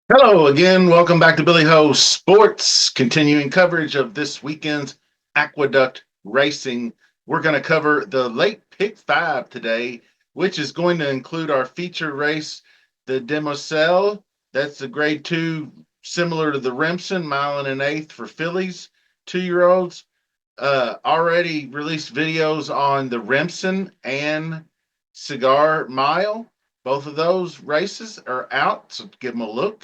Hello again. Welcome back to Billy Ho Sports. Continuing coverage of this weekend's Aqueduct racing. We're going to cover the late pick 5 today, which is going to include our feature race, the Demoiselle. That's the grade 2, similar to the Remsen, mile and an eighth for fillies, 2-year-olds. Already released videos on the Remsen and Cigar Mile. Both of those races are out, so give them a look.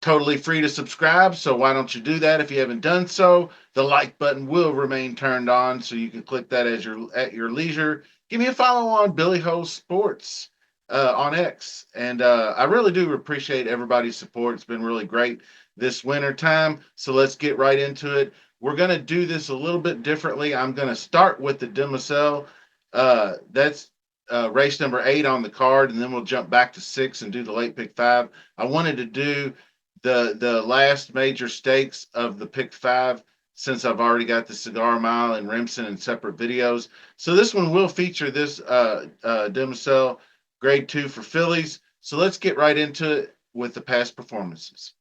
Totally free to subscribe, so why don't you do that if you haven't done so? The like button will remain turned on, so you can click that as at your leisure. Give me a follow on Billy Ho Sports on X, and I really do appreciate everybody's support. It's been really great this winter time, so let's get right into it. We're going to do this a little bit differently. I'm going to start with the Demoiselle. That's race number 8 on the card, and then we'll jump back to 6 and do the late pick 5. I wanted to do the last major stakes of the pick 5, since I've already got the Cigar Mile and Remsen in separate videos. So this one will feature this Demoiselle grade 2 for fillies. So let's get right into it with the past performances.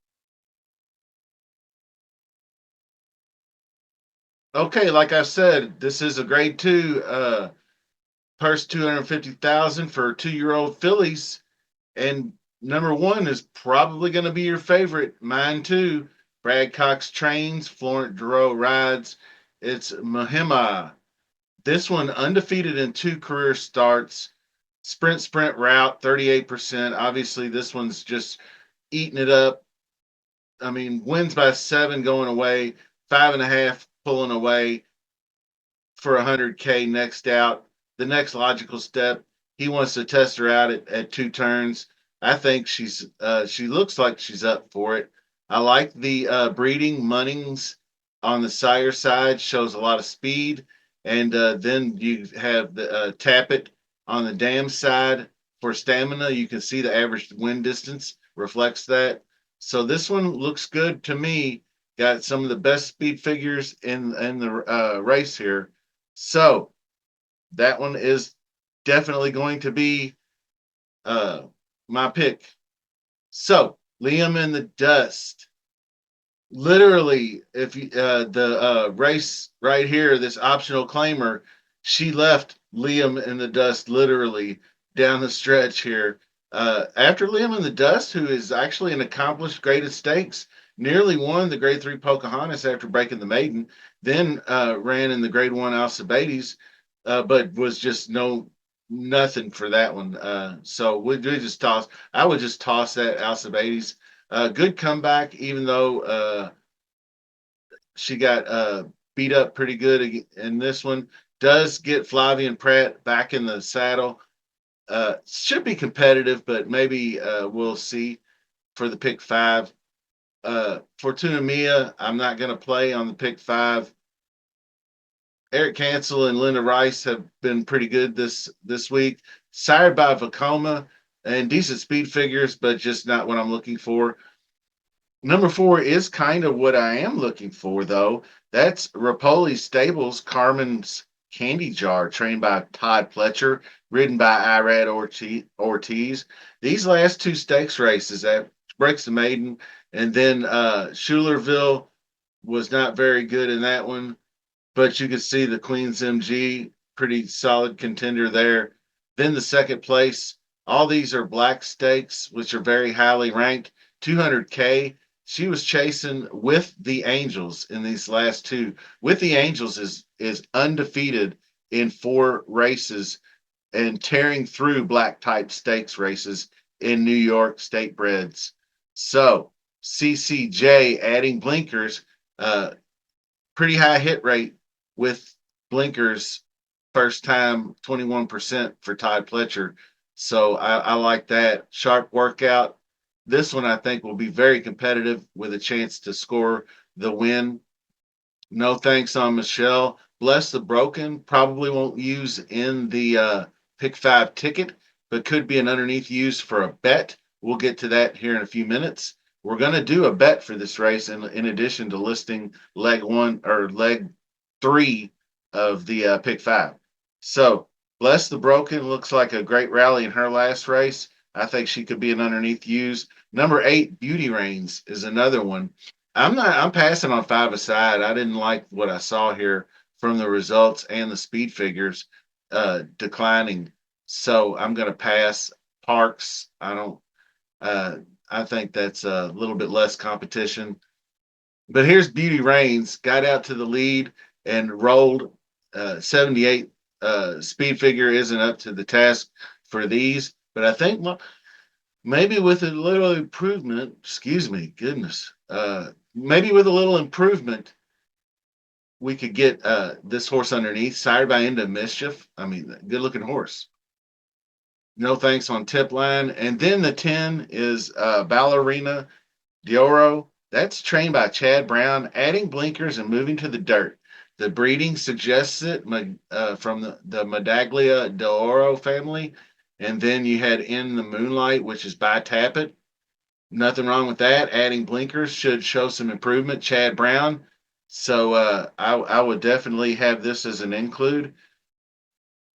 Okay, like I said, this is a grade 2 purse, 250,000 for 2-year-old fillies, and number 1 is probably going to be your favorite. Mine too. Brad Cox trains, Florent Duro rides. It's Mahima. This one undefeated in 2 career starts. Sprint route, 38%. Obviously, this one's just eating it up. I mean, wins by 7 going away, 5.5 pulling away for 100K next out. The next logical step, he wants to test her out at 2 turns. I think she looks like she's up for it. I like the breeding. Munnings on the sire side shows a lot of speed, and then you have the Tappet on the dam side for stamina. You can see the average win distance reflects that. So this one looks good to me. Got some of the best speed figures in the race here. So that one is definitely going to be uh, my pick. So Liam in the Dust. Literally, if you, the race right here, this optional claimer, she left Liam in the Dust literally down the stretch here. After Liam in the Dust, who is actually an accomplished graded stakes, nearly won the grade 3 Pocahontas after breaking the maiden, then ran in the grade 1 Alcibiades, but was just nothing for that one. So we just toss. I would just toss that Alcibiades. Good comeback, even though she got beat up pretty good in this one. Does get Flavian Pratt back in the saddle. Should be competitive, but maybe we'll see for the pick 5. Fortuna Mia, I'm not going to play on the pick 5. Eric Cancel and Linda Rice have been pretty good this week. Sired by Vacoma and decent speed figures, but just not what I'm looking for. Number 4 is kind of what I am looking for, though. That's Rapoli Stables Carmen's Candy Jar, trained by Todd Pletcher, ridden by Irad Ortiz. These last 2 stakes races, that breaks the maiden, and then Schulerville was not very good in that one, but you could see the Queen's MG, pretty solid contender there. Then the second place. All these are black stakes, which are very highly ranked. 200K. She was chasing With the Angels in these last 2. With the Angels is undefeated in 4 races and tearing through black type stakes races in New York state breds. So CCJ adding blinkers, pretty high hit rate with blinkers first time, 21% for Todd Pletcher. So I like that. Sharp workout. This one I think will be very competitive with a chance to score the win. No thanks on Michelle. Bless the Broken. Probably won't use in the pick 5 ticket, but could be an underneath use for a bet. We'll get to that here in a few minutes. we're going to do a bet for this race in addition to listing leg one or leg three of the pick five. So, Bless the Broken looks like a great rally in her last race. I think she could be an underneath use. Number 8, Beauty Reigns is another one. I'm passing on 5 aside. I didn't like what I saw here from the results and the speed figures declining. So I'm going to pass. Parks. Uh, I think that's a little bit less competition. But here's Beauty Reigns, got out to the lead and rolled 78. Speed figure isn't up to the task for these, but I think maybe with a little improvement, excuse me, goodness, maybe with a little improvement, we could get this horse underneath, sired by End of Mischief. I mean, good looking horse. No thanks on tip line. And then the 10 is Ballerina Dioro. That's trained by Chad Brown, adding blinkers and moving to the dirt. The breeding suggests it from the Medaglia d'Oro family. And then you had In the Moonlight, which is by Tappet. Nothing wrong with that. Adding blinkers should show some improvement. Chad Brown. So I would definitely have this as an include.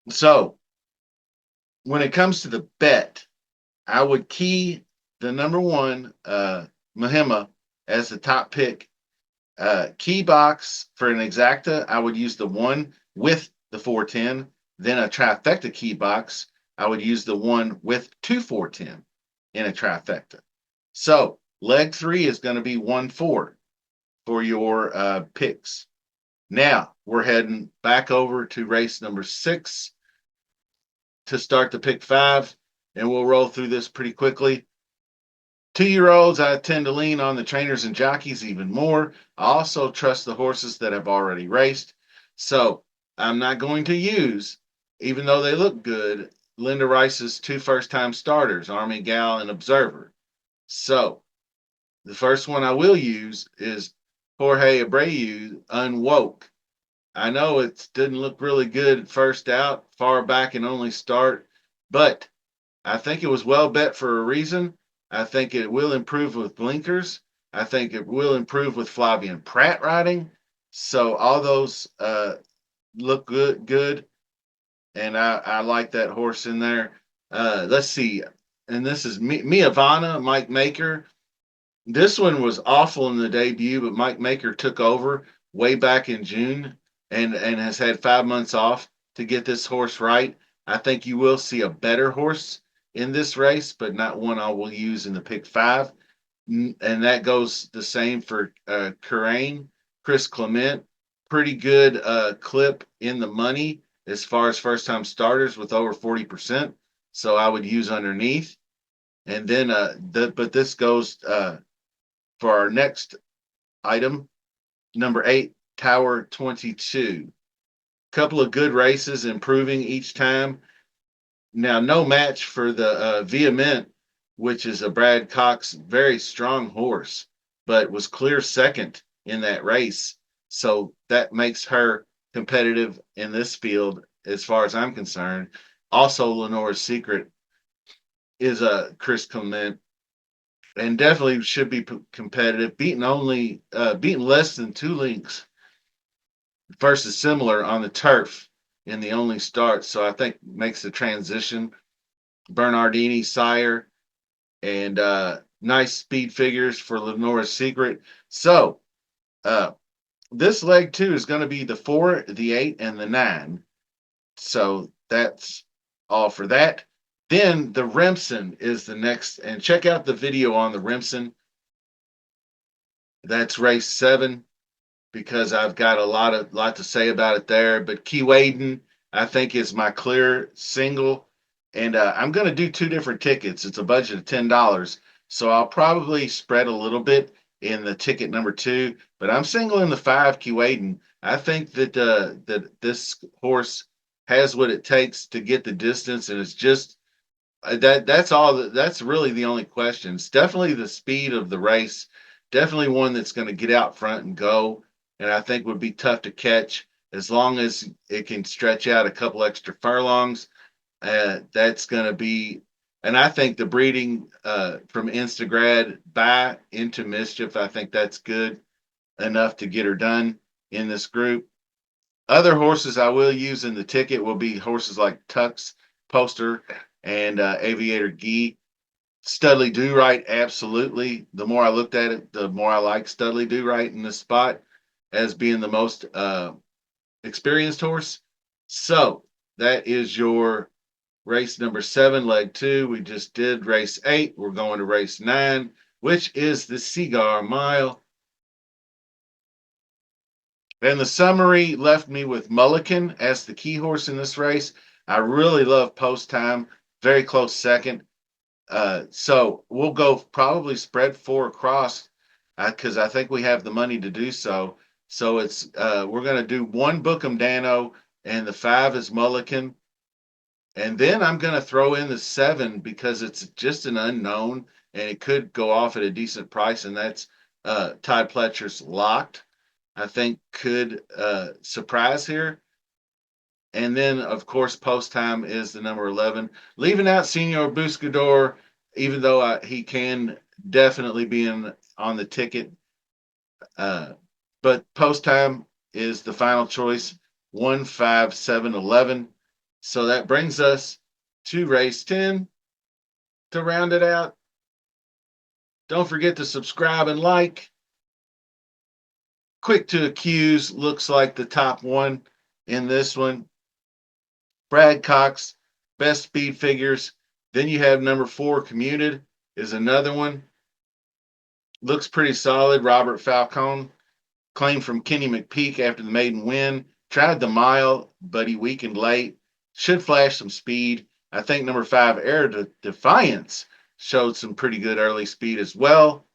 So when it comes to the bet, I would key the number one, Mahima, as the top pick. Key box for an exacta, I would use the one with the 410. Then a trifecta key box, I would use the one with 2 410 in a trifecta. So leg 3 is going to be 1 4 for your picks. Now we're heading back over to race number 6 to start the pick 5, and we'll roll through this pretty quickly. 2-year-olds, I tend to lean on the trainers and jockeys even more. I also trust the horses that have already raced. So I'm not going to use, even though they look good, Linda Rice's 2 first-time starters, Army Gal and Observer. So the first one I will use is Jorge Abreu, Unwoke. I know it didn't look really good first out, far back and only start, but I think it was well bet for a reason. I think it will improve with blinkers. I think it will improve with Flavian Pratt riding. So all those look good, and I like that horse in there. Let's see, and this is Miavana, Mike Maker. This one was awful in the debut, but Mike Maker took over way back in June and has had 5 months off to get this horse right. I think you will see a better horse in this race, but not one I will use in the pick 5. And that goes the same for Karain, Chris Clement. Pretty good clip in the money as far as first time starters with over 40%. So I would use underneath. And then, but this goes for our next item, number 8, Tower 22. Couple of good races, improving each time. Now, no match for the Vehement, which is a Brad Cox very strong horse, but was clear second in that race. So that makes her competitive in this field as far as I'm concerned. Also, Lenore's Secret is a Chris Clement and definitely should be competitive. Beaten less than 2 lengths versus similar on the turf in the only start. So I think makes the transition. Bernardini, Sire, and nice speed figures for Lenore's Secret. So this leg 2 is going to be the 4, the 8, and the 9. So that's all for that. Then the Remsen is the next, and check out the video on the Remsen. That's race 7 because I've got a lot to say about it there. But Keewaydin, I think, is my clear single, and I'm going to do 2 different tickets. It's a budget of $10, so I'll probably spread a little bit in the ticket number 2. But I'm singling the 5 Keewaydin. I think that this horse has what it takes to get the distance, and it's just that's all. That's really the only question. It's definitely the speed of the race. Definitely one that's going to get out front and go, and I think would be tough to catch as long as it can stretch out a couple extra furlongs. That's going to be And I think the breeding from Instagrad by into Mischief, I think that's good enough to get her done in this group. Other horses I will use in the ticket will be horses like Tux, Poster, and Aviator Gee. Studley Do Right, absolutely. The more I looked at it, the more I like Studley Do Right in this spot as being the most experienced horse. So that is your race number 7, leg 2. We just did race 8. We're going to race 9, which is the Cigar Mile. And the summary left me with Mulligan as the key horse in this race. I really love Post Time, very close second. So we'll go probably spread 4 across because I think we have the money to do so. So it's we're going to do 1 Bookham Dano and the 5 is Mulligan. And then I'm going to throw in the 7 because it's just an unknown and it could go off at a decent price. And that's Todd Pletcher's Locked. I think could surprise here. And then, of course, Post Time is the number 11. Leaving out Senor Buscador, even though he can definitely be on the ticket. But Post Time is the final choice, 1, 5, 7, 11. So that brings us to race 10 to round it out. Don't forget to subscribe and like. Quick to Accuse looks like the top one in this one. Brad Cox, best speed figures. Then you have number 4, Commuted, is another one. Looks pretty solid. Robert Falcone, claimed from Kenny McPeak after the maiden win. Tried the mile, but he weakened late. Should flash some speed. I think number 5, Air Defiance, showed some pretty good early speed as well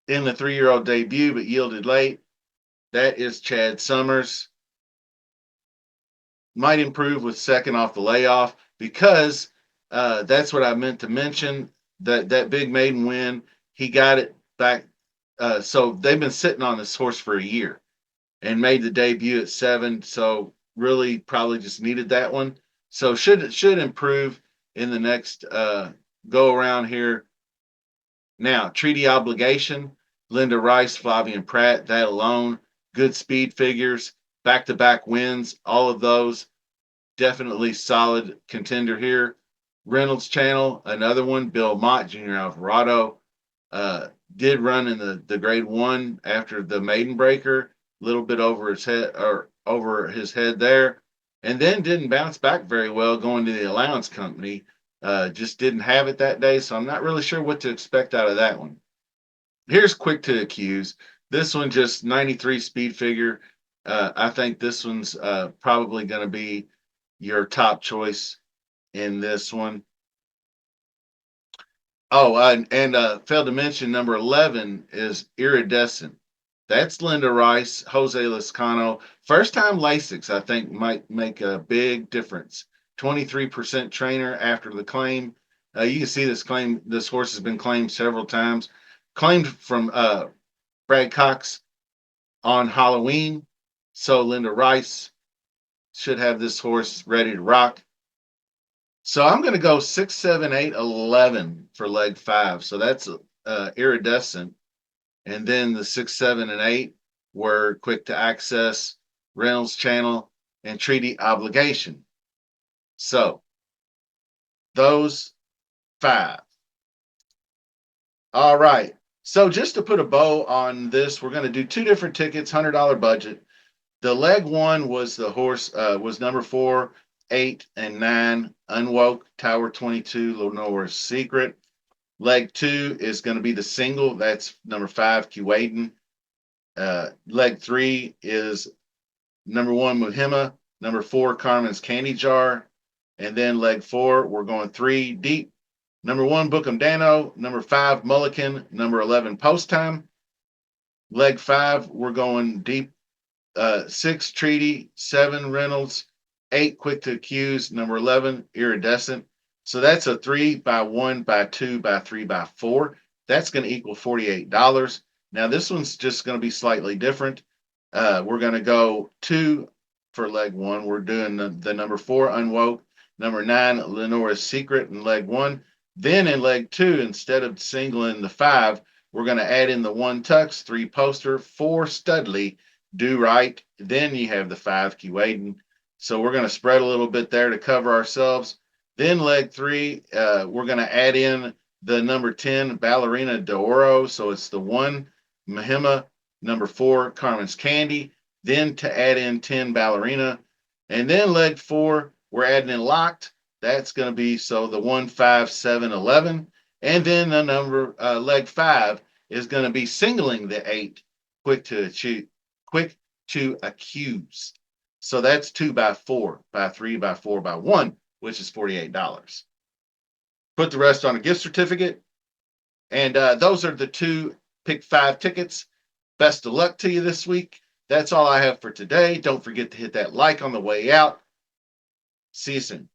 in the 3-year-old debut, but yielded late. That is Chad Summers. Might improve with second off the layoff because that's what I meant to mention. That big maiden win, he got it back. So they've been sitting on this horse for a year and made the debut at 7. So really probably just needed that one. So should improve in the next go around here. Now, Treaty Obligation, Linda Rice, Flavian Pratt, that alone, good speed figures, back-to-back wins, all of those. Definitely solid contender here. Reynolds Channel, another one. Bill Mott, Junior Alvarado, did run in the grade 1 after the maiden breaker, a little bit over his head there, and then didn't bounce back very well going to the allowance company. Just didn't have it that day, so I'm not really sure what to expect out of that one. Here's Quick to Accuse. This one just 93 speed figure. I think this one's probably going to be your top choice in this one. Oh, and failed to mention number 11 is Iridescent. That's Linda Rice, Jose Lascano. First time Lasix, I think, might make a big difference. 23% trainer after the claim. You can see this horse has been claimed several times. Claimed from Brad Cox on Halloween. So Linda Rice should have this horse ready to rock. So I'm going to go 6, 7, 8, 11 for leg 5. So that's Iridescent. And then the 6, 7, and 8 were Quick to Access, Reynolds Channel, and Treaty Obligation. So those 5. All right. So just to put a bow on this, we're going to do 2 different tickets, $100 budget. The leg 1 was the horse, was number 4, 8, and 9, Unwoke, Tower 22, Lenore's Secret. Leg 2 is going to be the single. That's number 5, Kuwaden. Leg 3 is number 1, Muhimma. Number 4, Carmen's Candy Jar. And then leg 4, we're going 3 deep. Number 1, Bookham Dano. Number 5, Mulligan. Number 11, Post Time. Leg 5, we're going deep. 6, Treaty. 7, Reynolds. 8, Quick to Accuse. Number 11, Iridescent. So that's a 3 by 1 by 2 by 3 by 4. That's going to equal $48. Now this one's just going to be slightly different. We're going to go 2 for leg 1. We're doing the number 4, Unwoke. Number 9, Lenora's Secret in leg 1. Then in leg 2, instead of singling the 5, we're going to add in the 1 Tux, 3 Poster, 4 Studley, Do Right. Then you have the 5 Keewaydin. So we're going to spread a little bit there to cover ourselves. Then leg 3, we're going to add in the number 10 Ballerina d'Oro. So it's the 1 Mahima, number 4 Carmen's Candy. Then to add in 10 Ballerina. And then leg 4, we're adding in Locked. That's going to be so the 1, 5, 7, 11. And then the number leg 5 is going to be singling the 8 quick to accuse. So that's 2 by 4 by 3 by 4 by 1, which is $48. Put the rest on a gift certificate. And those are the 2 pick 5 tickets. Best of luck to you this week. That's all I have for today. Don't forget to hit that like on the way out. See you soon.